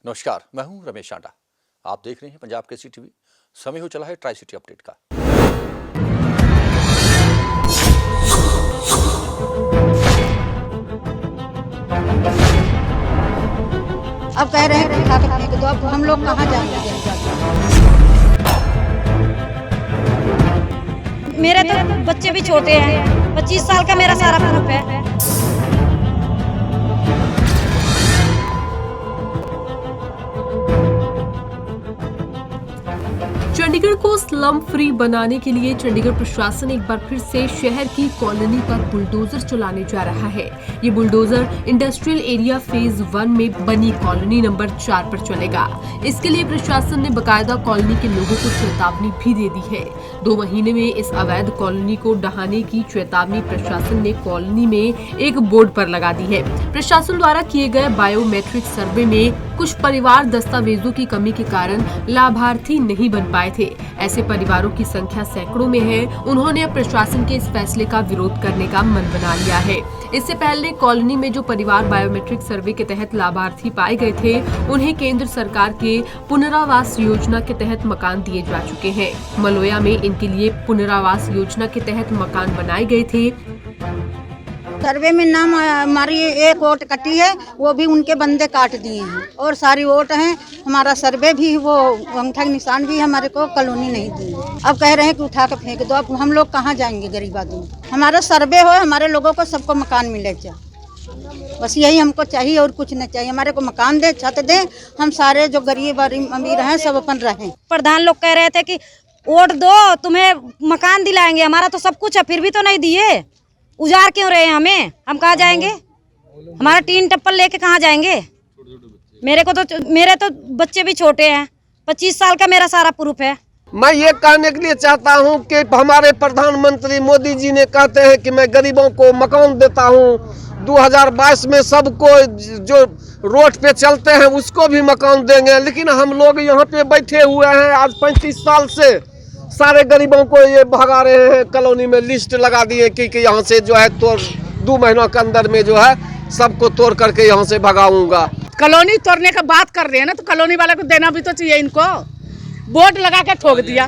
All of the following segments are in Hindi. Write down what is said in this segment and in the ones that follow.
नमस्कार, मैं हूं रमेश आंडा। आप देख रहे हैं पंजाब केसरी टीवी। समय हो चला है ट्राई सिटी अपडेट का। अब कह रहे हैं कि उठा के फेंक दो, अब हम लोग कहाँ जाएंगे? मेरे तो बच्चे भी छोटे हैं, 25 साल का मेरा सारा प्रूफ है। चंडीगढ़ को स्लम फ्री बनाने के लिए चंडीगढ़ प्रशासन एक बार फिर से शहर की कॉलोनी पर बुलडोजर चलाने जा रहा है। ये बुलडोजर इंडस्ट्रियल एरिया फेज 1 में बनी कॉलोनी नंबर 4 पर चलेगा। इसके लिए प्रशासन ने बकायदा कॉलोनी के लोगों को चेतावनी भी दे दी है। 2 महीने में इस अवैध कॉलोनी को ढहाने की चेतावनी प्रशासन ने कॉलोनी में एक बोर्ड पर लगा दी है। प्रशासन द्वारा किए गए बायोमेट्रिक सर्वे में कुछ परिवार दस्तावेजों की कमी के कारण लाभार्थी नहीं बन पाए थे। ऐसे परिवारों की संख्या सैकड़ों में है। उन्होंने अब प्रशासन के इस फैसले का विरोध करने का मन बना लिया है। इससे पहले कॉलोनी में जो परिवार बायोमेट्रिक सर्वे के तहत लाभार्थी पाए गए थे, उन्हें केंद्र सरकार के पुनरावास योजना के तहत मकान दिए जा चुके हैं। मलोया में इनके लिए पुनरावास योजना के तहत मकान बनाए गए थे। सर्वे में नाम हमारी एक वोट कटी है, वो भी उनके बंदे काट दिए हैं और सारी वोट हैं। हमारा सर्वे भी, वो अंगूठा के निशान भी हमारे को कॉलोनी नहीं दी। अब कह रहे हैं कि उठा के फेंक दो, अब हम लोग कहाँ जाएंगे? गरीब आदमी, हमारा सर्वे हो, हमारे लोगों को सबको मकान मिले जा, बस यही हमको चाहिए और कुछ नहीं चाहिए। हमारे को मकान दे, छत दे, हम सारे जो गरीब अमीर हैं सब अपन रहें। प्रधान लोग कह रहे थे कि वोट दो, तुम्हें मकान दिलाएंगे। हमारा तो सब कुछ है, फिर भी तो नहीं दिए। उजाड़ क्यों रहे हैं हमें? हम कहाँ जाएंगे? हमारा टीन टप्पल लेके कहाँ जाएंगे? मेरे तो बच्चे भी छोटे हैं, 25 साल का मेरा सारा प्रूफ है। मैं ये कहने के लिए चाहता हूँ कि हमारे प्रधानमंत्री मोदी जी ने कहते हैं कि मैं गरीबों को मकान देता हूँ। 2022 में सबको जो रोड पे चलते हैं उसको भी मकान देंगे, लेकिन हम लोग यहाँ पे बैठे हुए हैं आज 35 साल से। सारे गरीबों को ये भगा रहे हैं। कॉलोनी में लिस्ट लगा दिए कि यहाँ से जो है तोड़ 2 महीनों के अंदर में जो है सबको तोड़ करके यहाँ से भगाऊंगा। कॉलोनी तोड़ने का बात कर रहे हैं ना, तो कॉलोनी वाले को देना भी तो चाहिए। इनको बोर्ड लगा के ठोक दिया,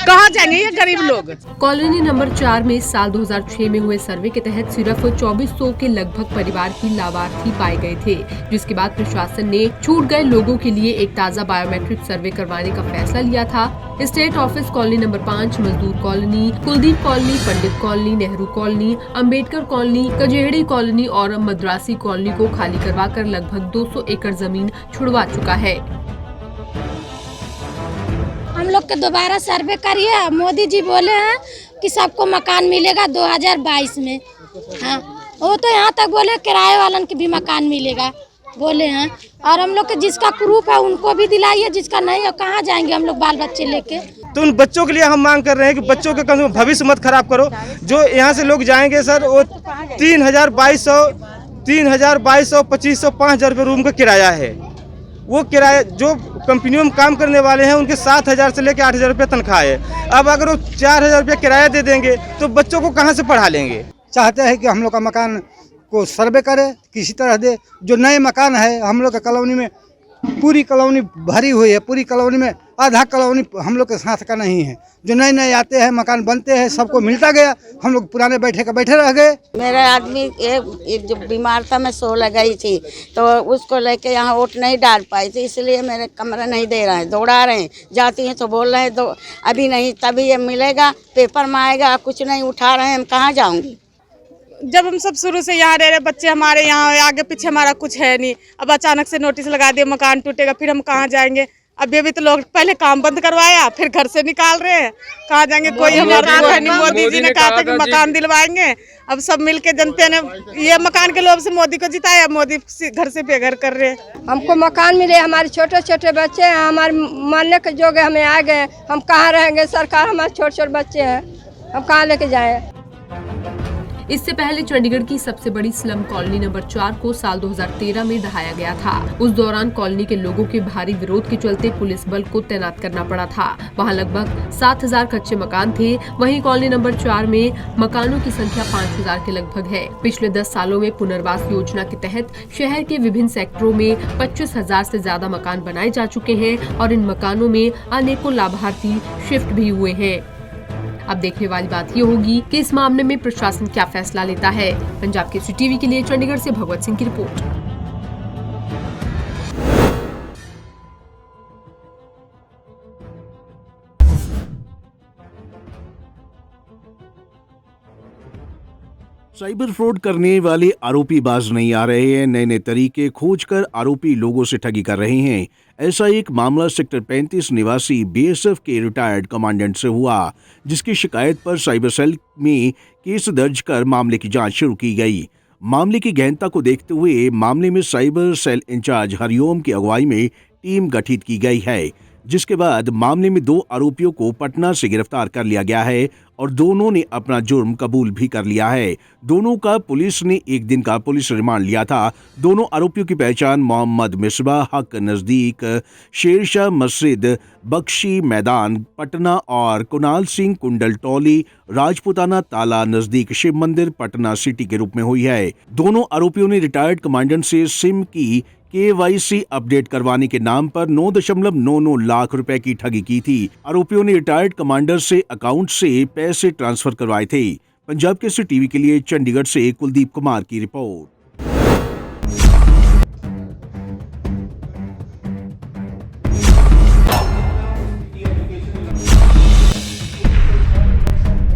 कहाँ जाएंगे ये गरीब लोग? कॉलोनी नंबर 4 में साल 2006 में हुए सर्वे के तहत सिर्फ 2400 के लगभग परिवार की लाभार्थी पाए गए थे, जिसके बाद प्रशासन ने छूट गए लोगों के लिए एक ताज़ा बायोमेट्रिक सर्वे करवाने का फैसला लिया था। स्टेट ऑफिस कॉलोनी नंबर 5, मजदूर colony, Kuldeep colony, Pandit colony, Nehru colony, Ambedkar colony, Kajehri colony और मद्रासी कॉलोनी को खाली करवाकर लगभग 200 एकड़ जमीन छुड़वा चुका है। हम लोग के दोबारा सर्वे करिए। मोदी जी बोले हैं कि सबको मकान मिलेगा 2022 में। हाँ, वो तो यहाँ तक बोले किराए वालन के भी मकान मिलेगा बोले हैं। और हम लोग के जिसका प्रूफ है उनको भी दिलाइए, जिसका नहीं है कहाँ जाएंगे हम लोग बाल बच्चे लेके? तो उन बच्चों के लिए हम मांग कर रहे हैं कि बच्चों के कम भविष्य मत खराब करो। जो यहाँ से लोग जाएंगे सर, वो 3,200, 2500, 5,000 रुपये रूम का किराया है। वो किराया जो कंपनियों में काम करने वाले हैं उनके 7,000 से लेकर 8,000 रुपये तनख्वाह है। अब अगर वो 4,000 रुपये किराया दे देंगे तो बच्चों को कहाँ से पढ़ा लेंगे? चाहते हैं कि हम लोग का मकान को सर्वे करे, किसी तरह दे। जो नए मकान है हम लोग का कॉलोनी में, पूरी कॉलोनी भरी हुई है। पूरी कॉलोनी में आधा कॉलोनी हम लोग के साथ का नहीं है। जो नए नए आते हैं मकान बनते हैं, सबको मिलता गया, हम लोग पुराने बैठे रह गए। मेरा आदमी एक जो बीमार था, मैं 16 गई थी, तो उसको लेके यहाँ वोट नहीं डाल पाई थी, इसलिए मेरे कमरा नहीं दे रहे हैं, दौड़ा रहे हैं। जाती हैं तो बोल रहे हैं तो अभी नहीं, तभी ये मिलेगा, पेपर में आएगा, कुछ नहीं उठा रहे हैं। हम कहाँ जाऊँगी? जब हम सब शुरू से यहाँ रह रहे, बच्चे हमारे यहाँ, आगे पीछे हमारा कुछ है नहीं। अब अचानक से नोटिस लगा दिया मकान टूटेगा, फिर हम कहाँ जाएंगे? अभी तो लोग पहले काम बंद करवाया, फिर घर से निकाल रहे हैं, कहाँ जाएंगे? कोई हमारा नहीं। मोदी जी ने कहा था कि मकान दिलवाएंगे। अब सब मिलके जनता ने ये मकान के लोभ से मोदी को जिताया, मोदी घर से बेघर कर रहे हैं। हमको मकान मिले, हमारे छोटे छोटे बच्चे हैं, हमारे मानने के जोग हमें आ गए। हम कहाँ रहेंगे? सरकार, हमारे छोटे छोटे बच्चे हैं, हम कहाँ लेके जाए? इससे पहले चंडीगढ़ की सबसे बड़ी स्लम कॉलोनी नंबर 4 को साल 2013 में ढहाया गया था। उस दौरान कॉलोनी के लोगों के भारी विरोध के चलते पुलिस बल को तैनात करना पड़ा था। वहां लगभग 7000 कच्चे मकान थे। वहीं कॉलोनी नंबर 4 में मकानों की संख्या 5000 के लगभग है। पिछले 10 सालों में पुनर्वास योजना के तहत शहर के विभिन्न सेक्टरों में 25,000 से ज्यादा मकान बनाए जा चुके हैं और इन मकानों में अनेकों लाभार्थी शिफ्ट भी हुए हैं। अब देखने वाली बात ये होगी कि इस मामले में प्रशासन क्या फैसला लेता है। पंजाब केसरी टीवी के लिए चंडीगढ़ से भगवत सिंह की रिपोर्ट। साइबर फ्रॉड करने वाले आरोपी बाज नहीं आ रहे हैं। नए नए तरीके खोजकर आरोपी लोगों से ठगी कर रहे हैं। ऐसा एक मामला सेक्टर 35 निवासी बीएसएफ के रिटायर्ड कमांडेंट से हुआ, जिसकी शिकायत पर साइबर सेल में केस दर्ज कर मामले की जांच शुरू की गई। मामले की गहनता को देखते हुए मामले में साइबर सेल इंचार्ज हरिओम की अगुवाई में टीम गठित की गई है, जिसके बाद मामले में 2 आरोपियों को पटना से गिरफ्तार कर लिया गया है और दोनों ने अपना जुर्म कबूल भी कर लिया है। दोनों का पुलिस ने 1 दिन का पुलिस रिमांड लिया था। दोनों आरोपियों की पहचान मोहम्मद मिसबाह हक नजदीक शेरशाह मस्जिद बख्शी मैदान पटना और कुणाल सिंह कुंडल टोली राजपुताना ताला नजदीक शिव मंदिर पटना सिटी के रूप में हुई है। दोनों आरोपियों ने रिटायर्ड कमांडेंट से सिम की KYC अपडेट करवाने के नाम पर 9.99 लाख रुपए की ठगी की थी। आरोपियों ने रिटायर्ड कमांडर से अकाउंट से पैसे ट्रांसफर करवाए थे। पंजाब केसरी टीवी के लिए चंडीगढ़ से कुलदीप कुमार की रिपोर्ट।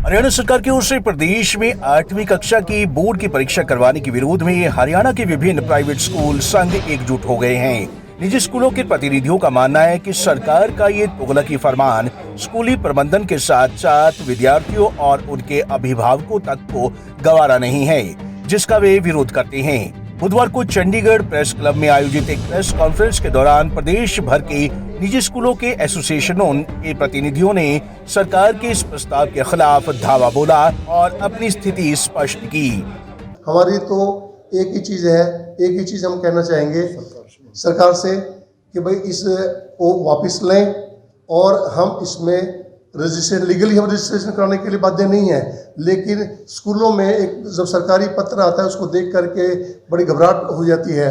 हरियाणा सरकार की ओर से प्रदेश में 8वीं कक्षा की बोर्ड की परीक्षा करवाने के विरोध में हरियाणा के विभिन्न प्राइवेट स्कूल संघ एकजुट हो गए हैं। निजी स्कूलों के प्रतिनिधियों का मानना है कि सरकार का ये तुगलकी फरमान स्कूली प्रबंधन के साथ साथ विद्यार्थियों और उनके अभिभावकों तक को गवारा नहीं है, जिसका वे विरोध करते हैं। बुधवार को चंडीगढ़ प्रेस क्लब में आयोजित एक प्रेस कॉन्फ्रेंस के दौरान प्रदेश भर के निजी स्कूलों के एसोसिएशनों के प्रतिनिधियों ने सरकार के इस प्रस्ताव के खिलाफ धावा बोला और अपनी स्थिति स्पष्ट की। हमारी तो एक ही चीज़ है, एक ही चीज़ हम कहना चाहेंगे सरकार से कि भाई इस को वापस लें और हम इसमें रजिस्ट्रेशन लीगली हम रजिस्ट्रेशन कराने के लिए बाध्य नहीं है, लेकिन स्कूलों में एक जब सरकारी पत्र आता है उसको देख करके बड़ी घबराहट हो जाती है।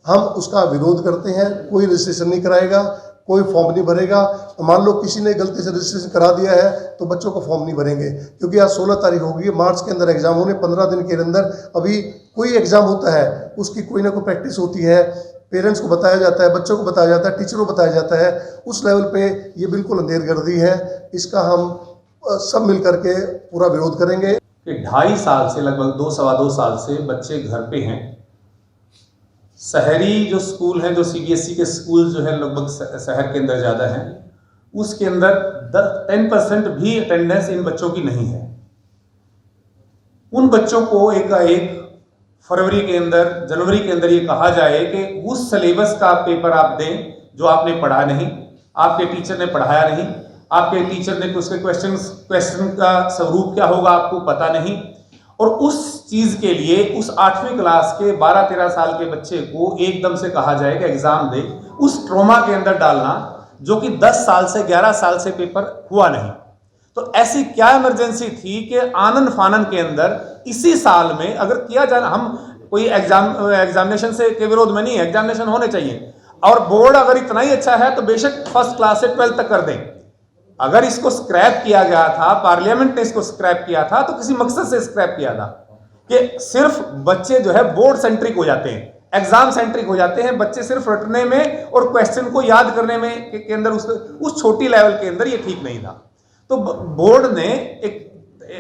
हम उसका विरोध करते हैं। कोई रजिस्ट्रेशन नहीं कराएगा, कोई फॉर्म नहीं भरेगा। मान लो किसी ने गलती से रजिस्ट्रेशन करा दिया है तो बच्चों को फॉर्म नहीं भरेंगे, क्योंकि आज 16 तारीख होगी, मार्च के अंदर एग्जाम होने, 15 दिन के अंदर अभी कोई एग्जाम होता है उसकी कोई ना कोई प्रैक्टिस होती है, पेरेंट्स को बताया जाता है, बच्चों को बताया जाता है, टीचरों को बताया जाता है। उस लेवल पे ये बिल्कुल अंधेरगर्दी है। इसका हम सब मिल करके पूरा विरोध करेंगे। कि 2.5 साल से लगभग 2-2.25 साल से बच्चे घर पे हैं। शहरी जो स्कूल हैं, जो CBSE के स्कूल जो है लगभग शहर के अंदर ज़्यादा हैं, उसके अंदर 10% भी अटेंडेंस इन बच्चों की नहीं है। उन बच्चों को एकाएक फरवरी के अंदर, जनवरी के अंदर ये कहा जाए कि उस सिलेबस का पेपर आप दें जो आपने पढ़ा नहीं, आपके टीचर ने पढ़ाया नहीं, आपके टीचर ने उसके क्वेश्चन का स्वरूप क्या होगा आपको पता नहीं, और उस चीज़ के लिए उस 8वीं क्लास के 12-13 साल के बच्चे को एकदम से कहा जाए कि एग्ज़ाम दे, उस ट्रॉमा के अंदर डालना जो कि 10 साल से 11 साल से पेपर हुआ नहीं। तो ऐसी क्या इमरजेंसी थी कि आनन फानन के अंदर इसी साल में अगर किया जाए, हम कोई एग्जामिनेशन से के विरोध में नहीं है, एग्जामिनेशन होने चाहिए, और बोर्ड अगर इतना ही अच्छा है तो बेशक 1st क्लास से 12th तक कर दें। अगर इसको स्क्रैप किया गया था, पार्लियामेंट ने इसको स्क्रैप किया था तो किसी मकसद से स्क्रैप किया था कि सिर्फ बच्चे जो है बोर्ड सेंट्रिक हो जाते हैं, एग्जाम सेंट्रिक हो जाते हैं, बच्चे सिर्फ रटने में और क्वेश्चन को याद करने में के अंदर उस छोटी लेवल के अंदर ये ठीक नहीं था। तो बोर्ड ने एक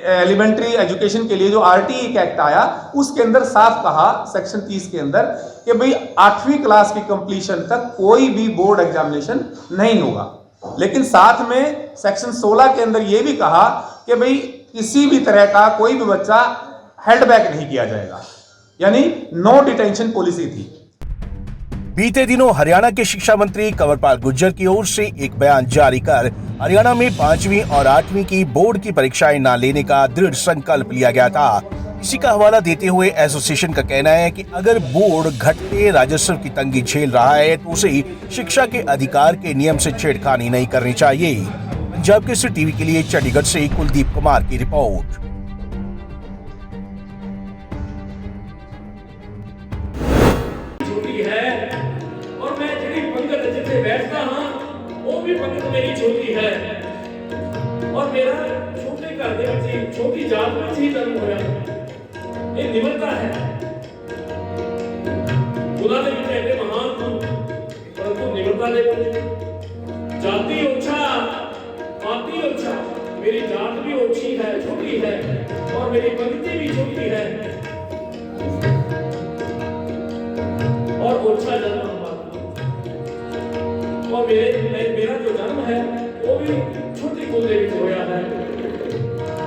एलिमेंट्री एजुकेशन के लिए जो RTE एक्ट आया उसके अंदर साफ कहा सेक्शन 30 के अंदर कि भाई 8वीं क्लास की कंप्लीशन तक कोई भी बोर्ड एग्जामिनेशन नहीं होगा। लेकिन साथ में सेक्शन 16 के अंदर यह भी कहा कि भाई किसी भी तरह का कोई भी बच्चा हेल्ड बैक नहीं किया जाएगा, यानी नो डिटेंशन पॉलिसी थी। बीते दिनों हरियाणा के शिक्षा मंत्री कंवरपाल गुर्जर की ओर से एक बयान जारी कर हरियाणा में 5वीं और 8वीं की बोर्ड की परीक्षाएं न लेने का दृढ़ संकल्प लिया गया था। इसी का हवाला देते हुए एसोसिएशन का कहना है कि अगर बोर्ड घटते राजस्व की तंगी झेल रहा है तो उसे शिक्षा के अधिकार के नियम से छेड़खानी नहीं करनी चाहिए। पंजाब केसरी टीवी के लिए चंडीगढ़ से कुलदीप कुमार की रिपोर्ट। छोटी है और मैं जिहड़ी पंगत जिथे बैठता हाँ वो भी पंगत मेरी छोटी है और मेरा छोटे घर दे विच छोटी जात विच ही जन्म होया। ये निमरता है उन्हां दे विच एडे महान परंतु निमरता दे विच जाति ओछा पाती ओछा मेरी जात भी ओछी है छोटी है और मेरी पंगती भी छोटी है और ओछा जन्म हमारा और मेरा जो जन्म है वो भी छोटी कुल दे विच होया है।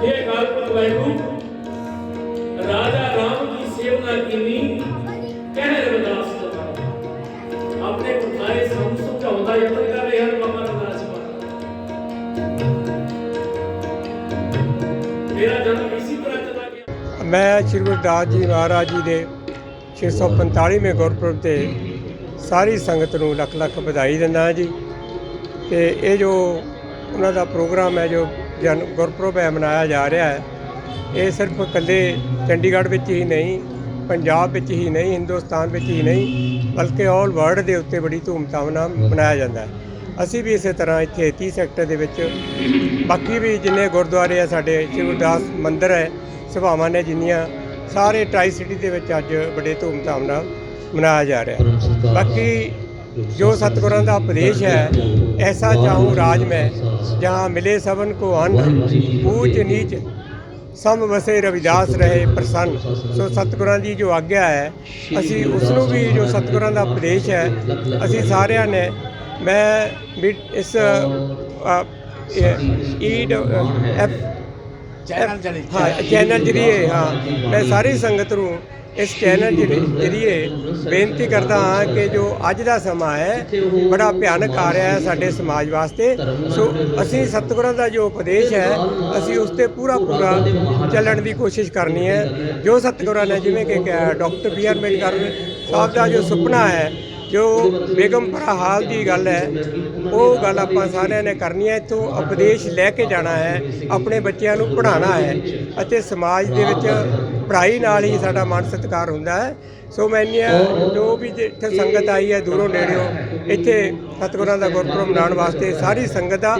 ये काल्पनिक वाहिगुरू राजा राम की सेवना कीनी कह रविदास अपने कुठारे हम समझाउंदा यतन कर रहे हैं बाबा रविदास मेरा जन्म इसी तरह चला गया। मैं श्री गुरु दास जी महाराज जी ਦੇ 645ਵੇਂ ਗੁਰਪੁਰਬ ਤੇ ਸਾਰੀ ਸੰਗਤ ਨੂੰ ਲੱਖ ਲੱਖ ਵਧਾਈ ਦਿੰਦਾ ਜੀ। ਤੇ ਇਹ ਜੋ ਉਹਨਾਂ ਦਾ ਪ੍ਰੋਗਰਾਮ ਹੈ ਜੋ ਗੁਰਪੁਰਬ ਹੈ ਮਨਾਇਆ ਜਾ ਰਿਹਾ ਹੈ ਇਹ ਸਿਰਫ ਇਕੱਲੇ ਚੰਡੀਗੜ੍ਹ ਵਿੱਚ ਹੀ ਨਹੀਂ ਪੰਜਾਬ ਵਿੱਚ ਹੀ ਨਹੀਂ ਹਿੰਦੁਸਤਾਨ ਵਿੱਚ ਹੀ ਨਹੀਂ ਬਲਕਿ ਆਲ ਵਰਲਡ ਦੇ ਉੱਤੇ ਬੜੀ ਧੂਮਧਾਮ ਨਾਲ ਮਨਾਇਆ ਜਾਂਦਾ ਹੈ। ਅਸੀਂ ਵੀ ਇਸੇ ਤਰ੍ਹਾਂ ਇੱਥੇ 30 ਸੈਕਟਰ ਦੇ ਵਿੱਚ ਬਾਕੀ ਵੀ ਜਿੰਨੇ ਗੁਰਦੁਆਰੇ ਆ ਸਾਡੇ ਸ਼੍ਰੀ ਗੁਰਦਾਸ ਮੰਦਿਰ ਹੈ ਸਭਾਵਾਂ ਨੇ ਜਿੰਨੀਆਂ ਸਾਰੇ ਟਰਾਈ ਸਿਟੀ ਦੇ ਵਿੱਚ ਅੱਜ ਬੜੇ ਧੂਮਧਾਮ ਨਾਲ ਮਨਾਇਆ ਜਾ ਰਿਹਾ। ਬਾਕੀ ਜੋ ਸਤਿਗੁਰਾਂ ਦਾ ਉਪਦੇਸ਼ ਹੈ ਐਸਾ ਚਾਹੂੰ ਰਾਜ ਮੈਂ ਜਹਾਂ ਮਿਲੇ ਸਭਨ ਕੋ ਅੰਨ ਊਚ ਨੀਚ ਸਮ ਵਸੇ ਰਵਿਦਾਸ ਰਹੇ ਪ੍ਰਸੰਨ। ਸੋ ਸਤਿਗੁਰਾਂ ਦੀ ਜੋ ਆਗਿਆ ਹੈ ਅਸੀਂ ਉਸ ਨੂੰ ਵੀ ਜੋ ਸਤਿਗੁਰਾਂ ਦਾ ਉਪਦੇਸ਼ ਹੈ ਅਸੀਂ ਸਾਰਿਆਂ ਨੇ ਮੈਂ ਵੀ ਇਸ ਚੈਨਲ ਜਰੀਏ ਮੈਂ ਸਾਰੀ ਸੰਗਤ ਨੂੰ ਇਸ ਚੈਨਲ ਜਰੀਏ ਬੇਨਤੀ ਕਰਦਾ ਹਾਂ ਕਿ ਜੋ ਅੱਜ ਦਾ ਸਮਾਂ ਹੈ ਬੜਾ ਭਿਆਨਕ ਆ ਰਿਹਾ ਹੈ ਸਾਡੇ ਸਮਾਜ ਵਾਸਤੇ। ਸੋ ਅਸੀਂ ਸਤਿਗੁਰਾਂ ਦਾ ਜੋ ਉਪਦੇਸ਼ ਹੈ ਅਸੀਂ ਉਸ 'ਤੇ ਪੂਰਾ ਚੱਲਣ ਦੀ ਕੋਸ਼ਿਸ਼ ਕਰਨੀ ਹੈ। ਜੋ ਸਤਿਗੁਰਾਂ ਨੇ ਜਿਵੇਂ ਕਿ ਡਾਕਟਰ ਬੀ ਆਰ ਅੰਬੇਡਕਰ ਸਾਹਿਬ ਦਾ ਜੋ ਸੁਪਨਾ ਹੈ ਜੋ ਬੇਗਮਪੁਰਾ ਹਾਲ ਦੀ ਗੱਲ ਹੈ ਉਹ ਗੱਲ ਆਪਾਂ ਸਾਰਿਆਂ ਨੇ ਕਰਨੀ ਹੈ। ਇੱਥੋਂ ਉਪਦੇਸ਼ ਲੈ ਕੇ ਜਾਣਾ ਹੈ ਆਪਣੇ ਬੱਚਿਆਂ ਨੂੰ ਪੜ੍ਹਾਉਣਾ ਹੈ ਅਤੇ ਸਮਾਜ ਦੇ ਵਿੱਚ ਪੜ੍ਹਾਈ ਨਾਲ ਹੀ ਸਾਡਾ ਮਾਨ ਸਤਿਕਾਰ ਹੁੰਦਾ ਹੈ। ਸੋ ਮੈਂ ਜੋ ਵੀ ਇੱਥੇ ਸੰਗਤ ਆਈ ਹੈ ਦੂਰੋਂ ਨੇੜਿਓਂ ਇੱਥੇ ਸਤਿਗੁਰਾਂ ਦਾ ਗੁਰਪੁਰਬ ਮਨਾਉਣ ਵਾਸਤੇ ਸਾਰੀ ਸੰਗਤ ਦਾ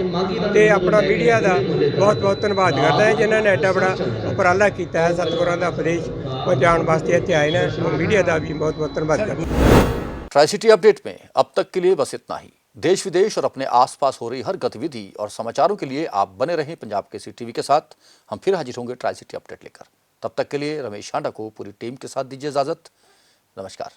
ਅਤੇ ਆਪਣਾ ਮੀਡੀਆ ਦਾ ਬਹੁਤ ਬਹੁਤ ਧੰਨਵਾਦ ਕਰਦਾ ਹੈ ਜਿਨ੍ਹਾਂ ਨੇ ਐਡਾ ਬੜਾ ਉਪਰਾਲਾ ਕੀਤਾ ਹੈ ਸਤਿਗੁਰਾਂ ਦਾ ਉਪਦੇਸ਼ ਪਹੁੰਚਾਉਣ ਵਾਸਤੇ ਇੱਥੇ ਆਏ ਨੇ। ਮੀਡੀਆ ਦਾ भी बहुत बहुत धन्यवाद करता। ट्राई सिटी अपडेट में अब तक के लिए बस इतना ही। देश विदेश और अपने आसपास हो रही हर गतिविधि और समाचारों के लिए आप बने रहें पंजाब केसरी टीवी के साथ। हम फिर हाजिर होंगे ट्राई सिटी अपडेट लेकर। तब तक के लिए रमेश हांडा को पूरी टीम के साथ दीजिए इजाजत। नमस्कार।